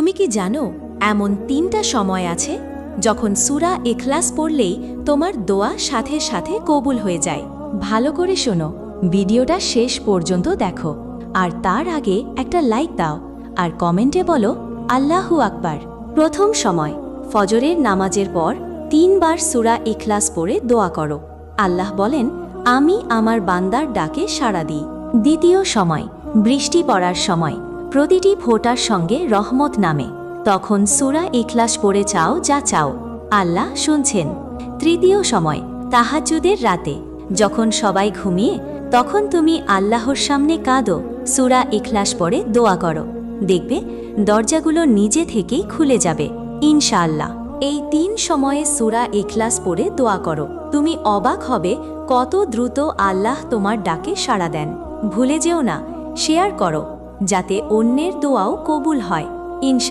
তুমি কি জানো এমন 3টা সময় আছে যখন সূরা ইখলাস পড়লেই তোমার দোয়া সাথে সাথে কবুল হয়ে যায়। ভালো করে শোনো, ভিডিওটা শেষ পর্যন্ত দেখো, আর তার আগে একটা লাইক দাও আর কমেন্টে বলো আল্লাহু আকবার। প্রথম সময়, ফজরের নামাজের পর 3 বার সূরা ইখলাস পড়ে দোয়া করো। আল্লাহ বলেন, আমি আমার বান্দার ডাকে সাড়া দিই। দ্বিতীয় সময়, বৃষ্টি পড়ার সময়, প্রতিটি ফোঁটার সঙ্গে রহমত নামে, তখন সূরা ইখলাস পড়ে চাও যা চাও, আল্লাহ শুনছেন। তৃতীয় সময়, তাহাজ্জুদের রাতে, যখন সবাই ঘুমিয়ে, তখন তুমি আল্লাহর সামনে কাঁদো, সূরা ইখলাস পড়ে দোয়া করো, দেখবে দরজাগুলো নিজে থেকেই খুলে যাবে ইনশাআল্লাহ। এই 3 সময়ে সূরা ইখলাস পড়ে দোয়া করো, তুমি অবাক হবে কত দ্রুত আল্লাহ তোমার ডাকে সাড়া দেন। ভুলে যেও না, শেয়ার করো যাতে অন্যের দোয়াও কবুল হয় ইনশাআল্লাহ।